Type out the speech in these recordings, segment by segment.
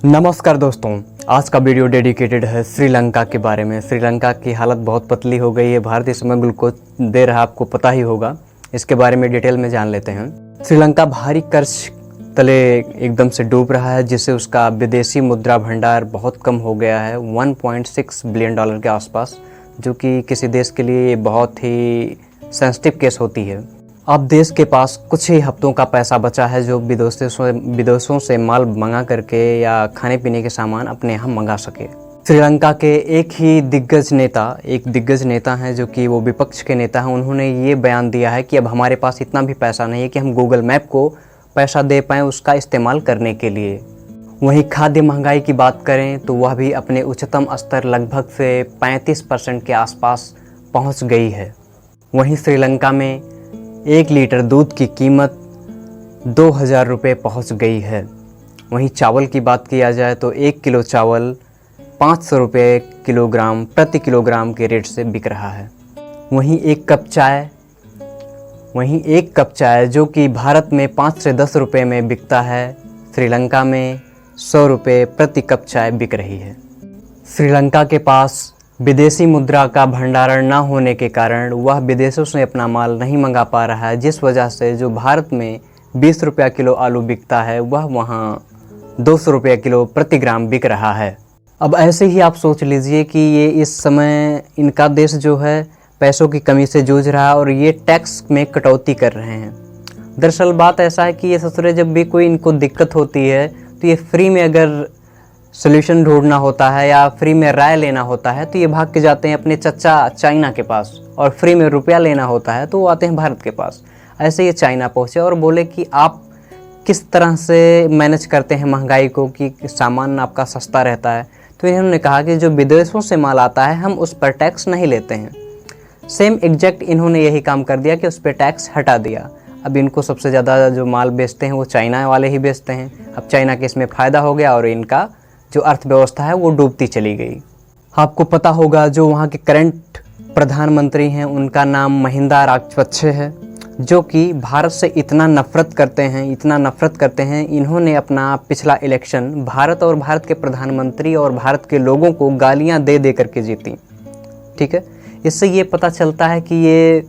नमस्कार दोस्तों, आज का वीडियो डेडिकेटेड है श्रीलंका के बारे में। श्रीलंका की हालत बहुत पतली हो गई है। भारत इस समय ग्लूकोज दे रहा, आपको पता ही होगा। इसके बारे में डिटेल में जान लेते हैं। श्रीलंका भारी कर्ज तले एकदम से डूब रहा है, जिससे उसका विदेशी मुद्रा भंडार बहुत कम हो गया है, 1.6 बिलियन डॉलर के आसपास, जो कि किसी देश के लिए बहुत ही सेंसिटिव केस होती है। अब देश के पास कुछ ही हफ्तों का पैसा बचा है, जो विदेशों से माल मंगा करके या खाने पीने के सामान अपने यहाँ मंगा सके। श्रीलंका के एक दिग्गज नेता हैं, जो कि वो विपक्ष के नेता हैं। उन्होंने ये बयान दिया है कि अब हमारे पास इतना भी पैसा नहीं है कि हम गूगल मैप को पैसा दे पाएँ उसका इस्तेमाल करने के लिए। वहीं खाद्य महंगाई की बात करें तो वह भी अपने उच्चतम स्तर लगभग से 35% के आसपास पहुँच गई है। वहीं श्रीलंका में 1 लीटर दूध की कीमत 2000 रुपये पहुँच गई है। वहीं चावल की बात किया जाए तो 1 किलो चावल 500 रुपये प्रति किलोग्राम के रेट से बिक रहा है। वहीं एक कप चाय जो कि भारत में 5 से 10 रुपये में बिकता है, श्रीलंका में 100 रुपये प्रति कप चाय बिक रही है। श्रीलंका के पास विदेशी मुद्रा का भंडारण न होने के कारण वह विदेशों से अपना माल नहीं मंगा पा रहा है, जिस वजह से जो भारत में 20 रुपया किलो आलू बिकता है, वह वहाँ 200 रुपये किलो प्रति ग्राम बिक रहा है। अब ऐसे ही आप सोच लीजिए कि ये इस समय इनका देश जो है पैसों की कमी से जूझ रहा है और ये टैक्स में कटौती कर रहे हैं। दरअसल बात ऐसा है कि ये ससुरे जब भी कोई इनको दिक्कत होती है तो ये फ्री में अगर सोल्यूशन ढूंढना होता है या फ्री में राय लेना होता है तो ये भाग के जाते हैं अपने चचा चाइना के पास, और फ्री में रुपया लेना होता है तो वो आते हैं भारत के पास। ऐसे ये चाइना पहुँचे और बोले कि आप किस तरह से मैनेज करते हैं महंगाई को कि सामान आपका सस्ता रहता है। तो इन्होंने कहा कि जो विदेशों से माल आता है हम उस पर टैक्स नहीं लेते हैं। सेम एग्जैक्ट इन्होंने यही काम कर दिया कि उस पर टैक्स हटा दिया। अब इनको सबसे ज़्यादा जो माल बेचते हैं वो चाइना वाले ही बेचते हैं। अब चाइना के इसमें फ़ायदा हो गया और इनका जो अर्थव्यवस्था है वो डूबती चली गई। आपको पता होगा जो वहाँ के करंट प्रधानमंत्री हैं उनका नाम महिंदा राजपक्षे है, जो कि भारत से इतना नफ़रत करते हैं। इन्होंने अपना पिछला इलेक्शन भारत और भारत के प्रधानमंत्री और भारत के लोगों को गालियां दे करके जीती। ठीक है, इससे ये पता चलता है कि ये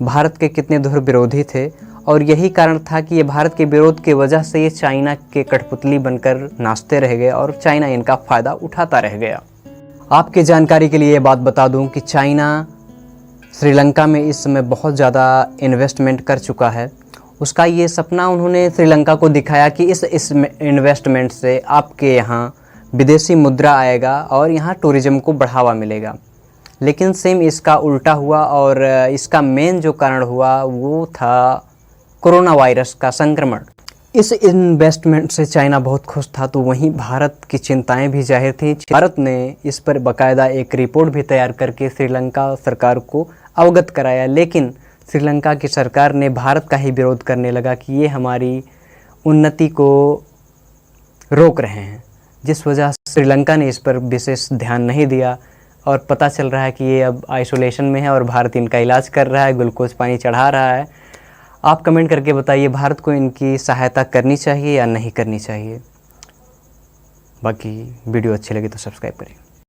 भारत के कितने धुर विरोधी थे, और यही कारण था कि ये भारत के विरोध की वजह से ये चाइना के कठपुतली बनकर नाचते रह गए और चाइना इनका फ़ायदा उठाता रह गया। आपके जानकारी के लिए ये बात बता दूं कि चाइना श्रीलंका में इस समय बहुत ज़्यादा इन्वेस्टमेंट कर चुका है। उसका ये सपना उन्होंने श्रीलंका को दिखाया कि इस इन्वेस्टमेंट से आपके यहाँ विदेशी मुद्रा आएगा और यहाँ टूरिज़्म को बढ़ावा मिलेगा। लेकिन सेम इसका उल्टा हुआ, और इसका मेन जो कारण हुआ वो था कोरोना वायरस का संक्रमण। इस इन्वेस्टमेंट से चाइना बहुत खुश था, तो वहीं भारत की चिंताएं भी जाहिर थी। भारत ने इस पर बाकायदा एक रिपोर्ट भी तैयार करके श्रीलंका सरकार को अवगत कराया, लेकिन श्रीलंका की सरकार ने भारत का ही विरोध करने लगा कि ये हमारी उन्नति को रोक रहे हैं, जिस वजह से श्रीलंका ने इस पर विशेष ध्यान नहीं दिया। और पता चल रहा है कि ये अब आइसोलेशन में है और भारत इनका इलाज कर रहा है, ग्लूकोज पानी चढ़ा रहा है। आप कमेंट करके बताइए, भारत को इनकी सहायता करनी चाहिए या नहीं करनी चाहिए। बाकी वीडियो अच्छी लगी तो सब्सक्राइब करें।